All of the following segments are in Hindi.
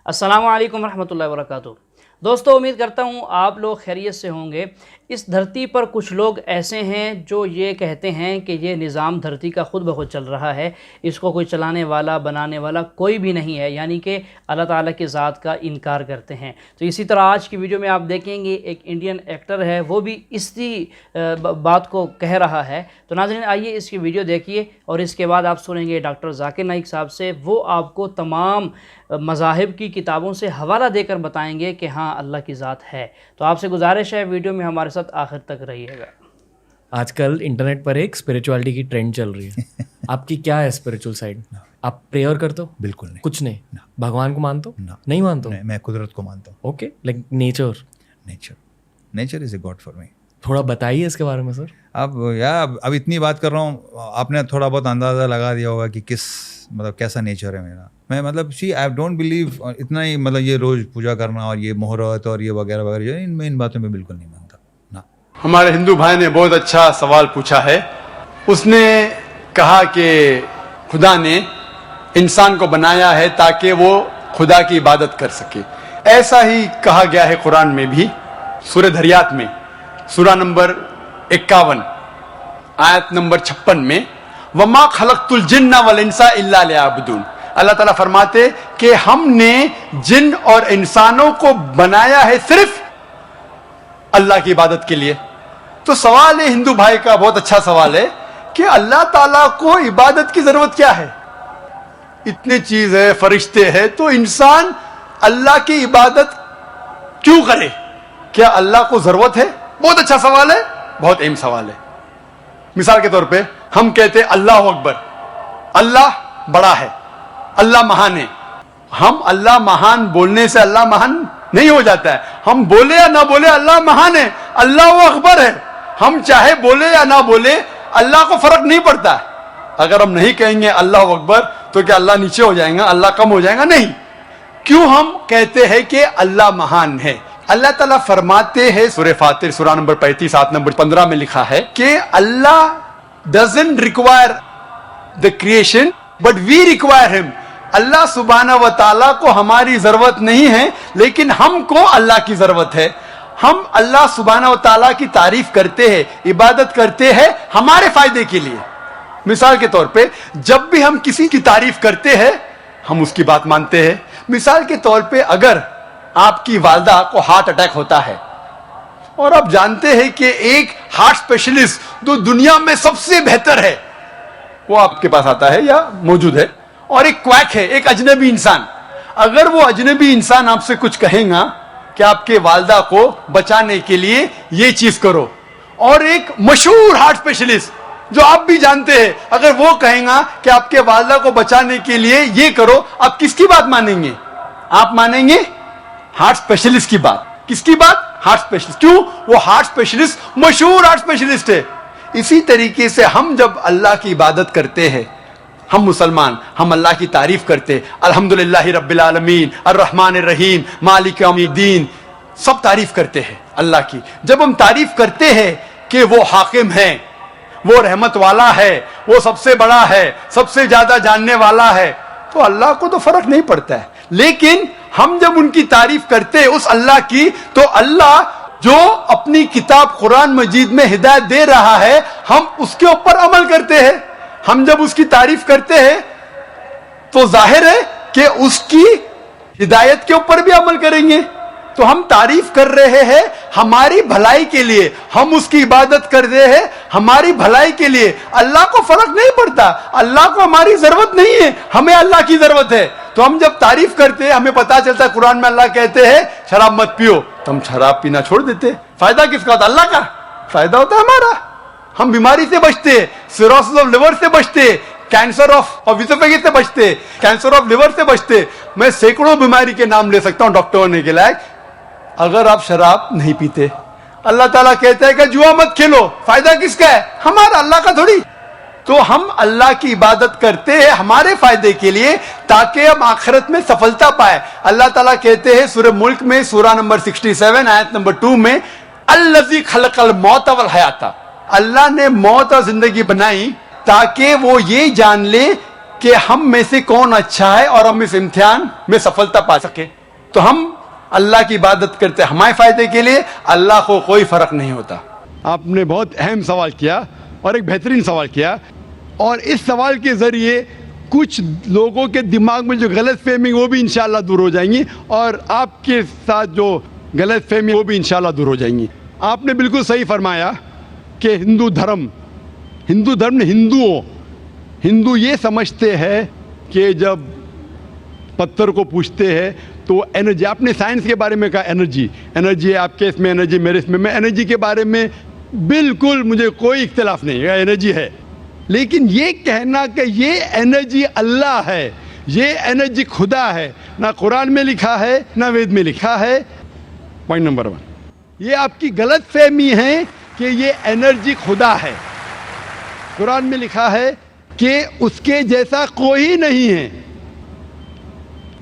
अस्सलामु अलैकुम रहमतुल्लाहि व बरकातुहू। दोस्तों, उम्मीद करता हूँ आप लोग खैरियत से होंगे। इस धरती पर कुछ लोग ऐसे हैं जो ये कहते हैं कि ये निज़ाम धरती का ख़ुद ब खुद चल रहा है, इसको कोई चलाने वाला बनाने वाला कोई भी नहीं है, यानी कि अल्लाह ताला की ज़ात का इनकार करते हैं। तो इसी तरह आज की वीडियो में आप देखेंगे एक इंडियन एक्टर है, वो भी इसी बात को कह रहा है। तो नाज़रीन, आइए इसकी वीडियो देखिए और इसके बाद आप सुनेंगे डॉक्टर जाकिर नाइक साहब से। वो आपको तमाम मज़ाहिब की किताबों से हवाला देकर बताएंगे कि हाँ, अल्लाह की ज़ात है। तो आपसे गुजारिश है वीडियो में हमारे साथ आखिर तक रहिएगा। आजकल इंटरनेट पर एक स्पिरिचुअलिटी की ट्रेंड चल रही है। आपकी क्या है स्पिरिचुअल साइड? आप प्रेयर करते हो? बिल्कुल नहीं। कुछ नहीं? भगवान को मानते हो? नहीं मानते हो? नहीं, मैं कुदरत को मानता हूँ। Okay, like nature is a god for me. थोड़ा बताइए इसके बारे में सर। अब इतनी बात कर रहा हूँ, आपने थोड़ा बहुत अंदाज़ा लगा दिया होगा कि कैसा नेचर है मेरा। मैं आई डोंट बिलीव इतना ही, ये रोज़ पूजा करना और ये मुहूर्त और ये वगैरह वगैरह, इन बातों में बिल्कुल नहीं मानता ना। हमारे हिंदू भाई ने बहुत अच्छा सवाल पूछा है। उसने कहा कि खुदा ने इंसान को बनाया है ताकि वो खुदा की इबादत कर सके। ऐसा ही कहा गया है कुरान में भी, सूरह धरियात में, सूरा नंबर 51 आयत नंबर 56 में, वमा खलक़तुल जिन्ना वल इंसा इल्ला लियअबुदून। अल्लाह ताला फरमाते कि हमने जिन और इंसानों को बनाया है सिर्फ अल्लाह की इबादत के लिए। तो सवाल है हिंदू भाई का, बहुत अच्छा सवाल है कि अल्लाह ताला को इबादत की जरूरत क्या है? इतनी चीज है, फरिश्ते हैं, तो इंसान अल्लाह की इबादत क्यों करे? क्या अल्लाह को जरूरत है? बहुत अच्छा सवाल है, बहुत अहम सवाल है। मिसाल के तौर पे हम कहते हैं अल्लाह अकबर, अल्लाह बड़ा है, अल्लाह महान है। हम अल्लाह महान बोलने से अल्लाह महान नहीं हो जाता है। हम बोले या ना बोले अल्लाह महान है, अल्लाह अकबर है। हम चाहे बोले या ना बोले, अल्लाह को फर्क नहीं पड़ता है। अगर हम नहीं कहेंगे अल्लाह अकबर तो क्या अल्लाह नीचे हो जाएगा, अल्लाह कम हो जाएगा? नहीं। क्यों हम कहते हैं कि अल्लाह महान है? अल्लाह ताला फरमाते हैं, सूरह फातिर सूरा नंबर 35 आयत नंबर 15 में लिखा है कि Allah doesn't require the creation but we require him. Allah सुब्हानहू व तआला को हमारी जरूरत नहीं है, लेकिन हमको अल्लाह की जरूरत है। हम अल्लाह सुब्हानहू व तआला की तारीफ करते हैं, इबादत करते हैं हमारे फायदे के लिए। मिसाल के तौर पे जब भी हम किसी की तारीफ करते हैं, हम उसकी बात मानते हैं। मिसाल के तौर पे अगर आपकी वालदा को हार्ट अटैक होता है और आप जानते हैं कि एक हार्ट स्पेशलिस्ट जो दुनिया में सबसे बेहतर है वो आपके पास आता है या मौजूद है, और एक क्वैक है, एक अजनबी इंसान, अगर वो अजनबी इंसान आपसे कुछ कहेगा कि आपके वालदा को बचाने के लिए ये चीज करो, और एक मशहूर हार्ट स्पेशलिस्ट जो आप भी जानते हैं अगर वो कहेगा कि आपके वालदा को बचाने के लिए ये करो, आप किसकी बात मानेंगे? आप मानेंगे हार्ट स्पेशलिस्ट की बात। किसकी बात? Heart specialist. क्यों? वो हार्ट स्पेशलिस्ट मशहूर हार्ट स्पेशलिस्ट है। इसी तरीके से हम जब अल्लाह की इबादत करते हैं, हम मुसलमान, हम अल्लाह की तारीफ करते, अल्हम्दुलिल्लाहि रब्बिल आलमीन अर्रहमानिर रहीम मालिक यौमिद्दीन, सब तारीफ करते हैं अल्लाह की। जब हम तारीफ करते हैं कि वो हाकिम है, वो रहमत वाला है, वो सबसे बड़ा है, सबसे ज्यादा जानने वाला है, तो अल्लाह को तो फर्क नहीं पड़ता है। लेकिन हम जब उनकी तारीफ करते हैं उस अल्लाह की, तो अल्लाह जो अपनी किताब कुरान मजीद में हिदायत दे रहा है, हम उसके ऊपर अमल करते हैं। हम जब उसकी तारीफ करते हैं तो जाहिर है कि उसकी हिदायत के ऊपर भी अमल करेंगे। तो हम तारीफ कर रहे हैं हमारी भलाई के लिए, हम उसकी इबादत कर रहे हैं हमारी भलाई के लिए। अल्लाह को फर्क नहीं पड़ता, अल्लाह को हमारी जरूरत नहीं है, हमें अल्लाह की जरूरत है। तो हम जब तारीफ करते हैं, हमें पता चलता है कुरान में अल्लाह कहते हैं शराब मत पियो, तो हम शराब पीना छोड़ देते। फायदा किसका होता है? अल्लाह का फायदा होता है हमारा। हम बीमारी से बचते, सिरोसिस ऑफ लिवर से बचते, कैंसर ऑफ इसोफेगस से बचते, कैंसर ऑफ लिवर से बचते। मैं सैकड़ों बीमारी के नाम ले सकता हूं डॉक्टर होने के लायक, अगर आप शराब नहीं पीते। अल्लाह ताला कहता है कि जुआ मत खेलो, फायदा किसका है? हमारा, अल्लाह का थोड़ी। तो हम अल्लाह की इबादत करते हैं हमारे फायदे के लिए, ताकि हम आखिरत में सफलता पाए। अल्लाह ताला कहते हैं सूरह मुल्क में सूरा नंबर 67 आयत नंबर 2 में, अल्लज़ी खलक़ल मौत वल हयाता, अल्लाह ने मौत और जिंदगी बनाई ताकि वो ये जान ले कि हम में से कौन अच्छा है और हम इस इम्तिहान में सफलता पा सके। तो हम अल्लाह की इबादत करते हमारे फायदे के लिए, अल्लाह को कोई फर्क नहीं होता। आपने बहुत अहम सवाल किया और एक बेहतरीन सवाल किया, और इस सवाल के जरिए कुछ लोगों के दिमाग में जो गलत फहमी वो भी इंशाल्लाह दूर हो जाएंगी, और आपके साथ जो गलत फहमी वो भी इंशाल्लाह दूर हो जाएंगी। आपने बिल्कुल सही फरमाया कि हिंदू धर्म ने हिंदू ये समझते हैं कि जब पत्थर को पूछते हैं तो एनर्जी, आपने साइंस के बारे में कहा एनर्जी है आपके इसमें, एनर्जी मेरे इसमें, मैं एनर्जी के बारे में बिल्कुल मुझे कोई इख्तिलाफ नहीं है, एनर्जी है। लेकिन ये कहना कि ये एनर्जी अल्लाह है, ये एनर्जी खुदा है, ना कुरान में लिखा है ना वेद में लिखा है। पॉइंट नंबर 1, ये आपकी गलत फहमी है कि ये एनर्जी खुदा है। कुरान में लिखा है कि उसके जैसा कोई नहीं है,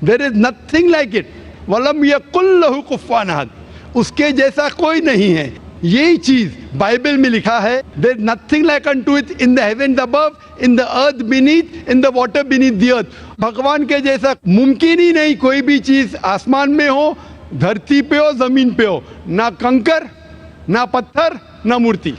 there is nothing like it, वलम यकुल लहू कुफुवन अहद, उसके जैसा कोई नहीं है। यही चीज बाइबल में लिखा है, there is nothing like unto it in the heavens above, in the earth beneath, in the water beneath the earth. भगवान के जैसा मुमकिन ही नहीं कोई भी चीज, आसमान में हो, धरती पे हो, जमीन पे हो, ना कंकर, ना पत्थर, ना मूर्ति।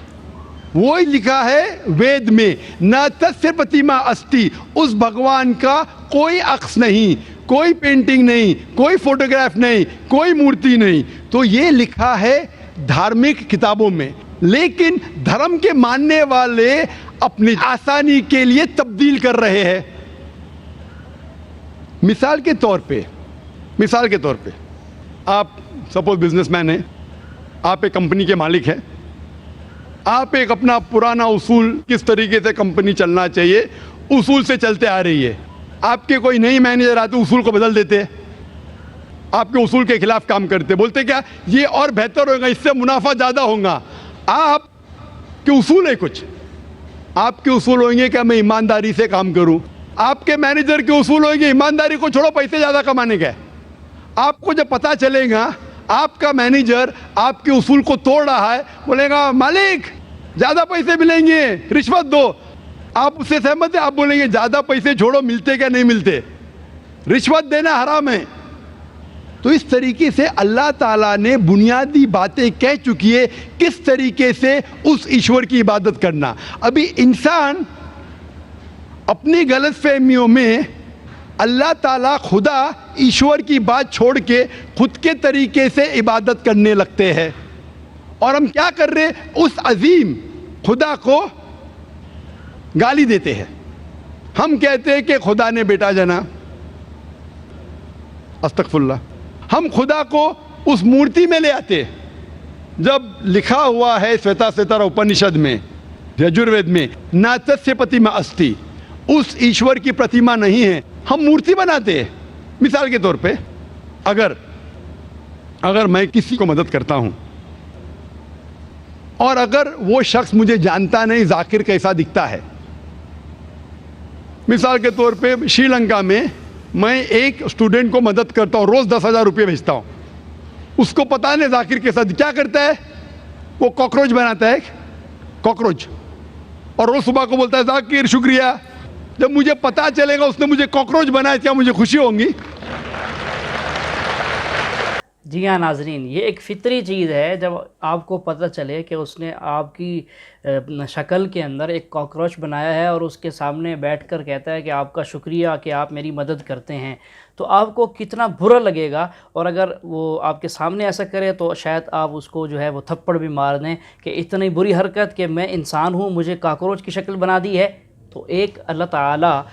वो ही लिखा है वेद में, न तस्य प्रतिमा अस्ति, उस भगवान का कोई अक्स नहीं, कोई पेंटिंग नहीं, कोई फोटोग्राफ नहीं, कोई मूर्ति नहीं। तो ये लिखा है धार्मिक किताबों में, लेकिन धर्म के मानने वाले अपनी आसानी के लिए तब्दील कर रहे हैं। मिसाल के तौर पे आप सपोज बिजनेसमैन हैं, आप एक कंपनी के मालिक हैं, आप एक अपना पुराना उसूल, किस तरीके से कंपनी चलना चाहिए, उसूल से चलते आ रही है। आपके कोई नई मैनेजर आते उसूल को बदल देते हैं, आपके उसूल के खिलाफ काम करते, बोलते क्या ये और बेहतर होगा, इससे मुनाफा ज़्यादा होगा। आपके उसूल है कुछ, आपके उसूल होंगे कि मैं ईमानदारी से काम करूं, आपके मैनेजर के उसूल होंगे ईमानदारी को छोड़ो, पैसे ज़्यादा कमाने का। आपको जब पता चलेगा आपका मैनेजर आपके उसूल को तोड़ रहा है, बोलेगा मालिक ज़्यादा पैसे मिलेंगे, रिश्वत दो। आप उससे सहमत है? आप बोलेंगे ज़्यादा पैसे छोड़ो, मिलते क्या नहीं मिलते, रिश्वत देना हराम है। तो इस तरीके से अल्लाह ताला ने बुनियादी बातें कह चुकी है किस तरीके से उस ईश्वर की इबादत करना। अभी इंसान अपनी गलत फहमियों में अल्लाह ताला खुदा ईश्वर की बात छोड़ के खुद के तरीके से इबादत करने लगते हैं, और हम क्या कर रहे, उस अजीम खुदा को गाली देते हैं। हम कहते हैं कि खुदा ने बेटा जना, अस्तगफुरुल्लाह। हम खुदा को उस मूर्ति में ले आते, जब लिखा हुआ है श्वेताश्वेतर उपनिषद में, यजुर्वेद में, ना तस्य प्रतिमा अस्ति, उस ईश्वर की प्रतिमा नहीं है, हम मूर्ति बनाते हैं। मिसाल के तौर पे अगर मैं किसी को मदद करता हूं और अगर वो शख्स मुझे जानता नहीं जाकिर कैसा दिखता है, मिसाल के तौर पे श्रीलंका में मैं एक स्टूडेंट को मदद करता हूं, रोज 10,000 रुपये भेजता हूं, उसको पता नहीं जाकिर के साथ क्या करता है, वो कॉकरोच बनाता है, कॉकरोच, और रोज सुबह को बोलता है जाकिर शुक्रिया। जब मुझे पता चलेगा उसने मुझे कॉकरोच बनाया, क्या मुझे खुशी होगी? जी हाँ नाजरीन, ये एक फ़ितरी चीज़ है। जब आपको पता चले कि उसने आपकी शक्ल के अंदर एक कॉकरोच बनाया है और उसके सामने बैठकर कहता है कि आपका शुक्रिया कि आप मेरी मदद करते हैं, तो आपको कितना बुरा लगेगा। और अगर वो आपके सामने ऐसा करे तो शायद आप उसको जो है वो थप्पड़ भी मार दें कि इतनी बुरी हरकत कि मैं इंसान हूँ, मुझे कॉकरोच की शक्ल बना दी है। तो एक अल्लाह ताला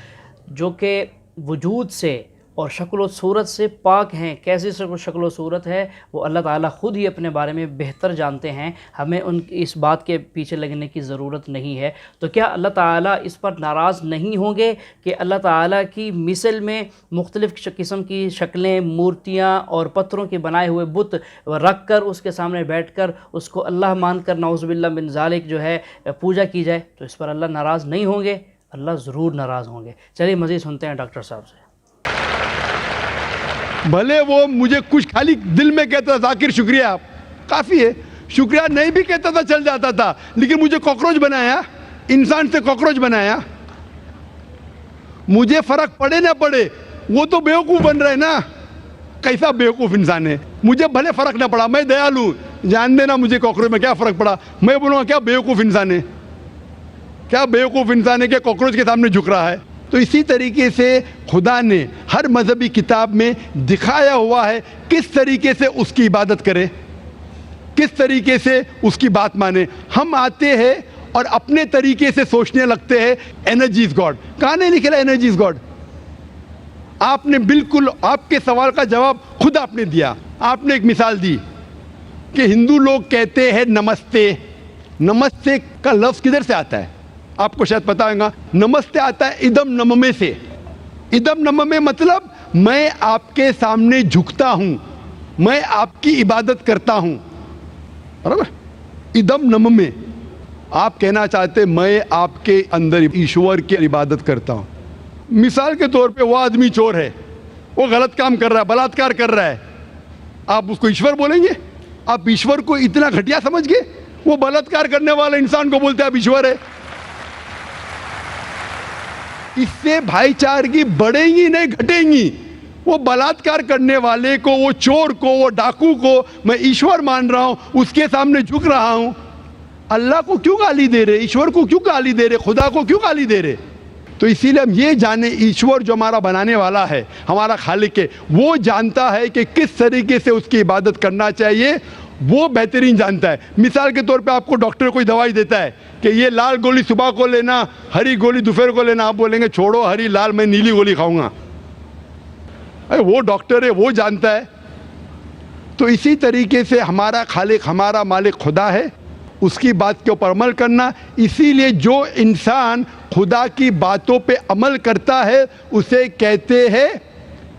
जो कि वजूद से और शक्ल सूरत से पाक हैं, कैसी शक्ल सूरत है वो अल्लाह ताला ख़ुद ही अपने बारे में बेहतर जानते हैं, हमें उनकी इस बात के पीछे लगने की ज़रूरत नहीं है। तो क्या अल्लाह ताला इस पर नाराज़ नहीं होंगे कि अल्लाह ताला की मिसल में मुख्तलिफ़ किस्म की शक्लें, मूर्तियाँ और पत्थरों के बनाए हुए बुत रख कर उसके सामने बैठ कर उसको अल्लाह मान कर नाउज़ुबिल्लाह मिन ज़ालिक जो है पूजा की जाए? तो इस पर अल्लाह नाराज़ नहीं होंगे? अल्लाह ज़रूर नाराज़ होंगे। चलिए मज़ीद सुनते हैं डॉक्टर साहब से। भले वो मुझे कुछ खाली दिल में कहता था जाकिर शुक्रिया, काफ़ी है, शुक्रिया नहीं भी कहता था चल जाता था, लेकिन मुझे कॉकरोच बनाया, इंसान से कॉकरोच बनाया। मुझे फर्क पड़े ना पड़े, वो तो बेवकूफ़ बन रहे ना। कैसा बेवकूफ़ इंसान है। मुझे भले फर्क ना पड़ा, मैं दयालु, जान देना मुझे कॉकरोच में क्या फ़र्क पड़ा, मैं बोलूँगा क्या बेवकूफ़ इंसान है, क्या बेवकूफ़ इंसान है कि कॉकरोच के सामने झुक रहा है। तो इसी तरीके से खुदा ने हर मजहबी किताब में दिखाया हुआ है किस तरीके से उसकी इबादत करें, किस तरीके से उसकी बात माने। हम आते हैं और अपने तरीके से सोचने लगते हैं एनर्जी इज गॉड। कहाँ नहीं लिखा एनर्जी इज गॉड? आपने बिल्कुल आपके सवाल का जवाब खुद आपने दिया। आपने एक मिसाल दी कि हिंदू लोग कहते हैं नमस्ते। नमस्ते का लफ्ज़ किधर से आता है? आपको शायद पता होगा। नमस्ते आता है इदम नममे से। इदम नममे मतलब मैं आपके सामने झुकता हूं, मैं आपकी इबादत करता हूं, बराबर। इदम नममे, आप कहना चाहते मैं आपके अंदर ईश्वर की इबादत करता हूं। मिसाल के तौर पे वो आदमी चोर है, वो गलत काम कर रहा है, बलात्कार कर रहा है, आप उसको ईश्वर बोलेंगे? आप ईश्वर को इतना घटिया समझ गए? वो बलात्कार करने वाले इंसान को बोलते आप ईश्वर है। इससे भाईचारगी बढ़ेगी नहीं घटेगी। वो बलात्कार करने वाले को, वो चोर को, वो डाकू को मैं ईश्वर मान रहा हूं, उसके सामने झुक रहा हूं। अल्लाह को क्यों गाली दे रहे? ईश्वर को क्यों गाली दे रहे? खुदा को क्यों गाली दे रहे? तो इसीलिए हम ये जाने ईश्वर जो हमारा बनाने वाला है, हमारा खालिक है, वो जानता है कि किस तरीके से उसकी इबादत करना चाहिए, वो बेहतरीन जानता है। मिसाल के तौर पे आपको डॉक्टर कोई दवाई देता है कि ये लाल गोली सुबह को लेना, हरी गोली दोपहर को लेना, आप बोलेंगे छोड़ो हरी लाल, मैं नीली गोली खाऊंगा। अरे वो डॉक्टर है, वो जानता है। तो इसी तरीके से हमारा खालिक, हमारा मालिक खुदा है, उसकी बात के ऊपर अमल करना। इसीलिए जो इंसान खुदा की बातों पे अमल करता है उसे कहते हैं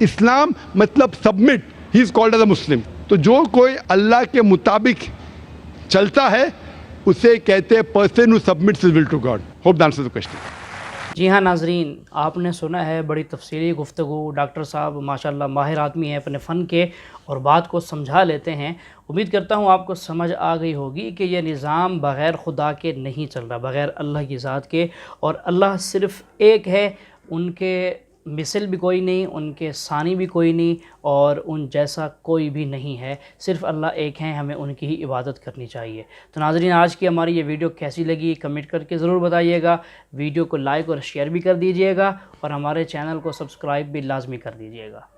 इस्लाम, मतलब submit. He is called as a Muslim. तो जो कोई अल्लाह के मुताबिक चलता है उसे कहते हैं person who submits his will to God. Hope that answers the question. जी हाँ नाजरीन, आपने सुना है बड़ी तफसीली गुफ्तगू। डॉक्टर साहब माशाल्लाह माहिर आदमी हैं अपने फ़न के और बात को समझा लेते हैं। उम्मीद करता हूँ आपको समझ आ गई होगी कि यह निज़ाम बग़ैर खुदा के नहीं चल रहा, बग़ैर अल्लाह की ज़ात के। और अल्लाह सिर्फ़ एक है, उनके मिसल भी कोई नहीं, उनके सानी भी कोई नहीं और उन जैसा कोई भी नहीं है। सिर्फ़ अल्लाह एक हैं, हमें उनकी ही इबादत करनी चाहिए। तो नाज़रीन, आज की हमारी ये वीडियो कैसी लगी कमेंट करके ज़रूर बताइएगा। वीडियो को लाइक और शेयर भी कर दीजिएगा और हमारे चैनल को सब्सक्राइब भी लाजमी कर दीजिएगा।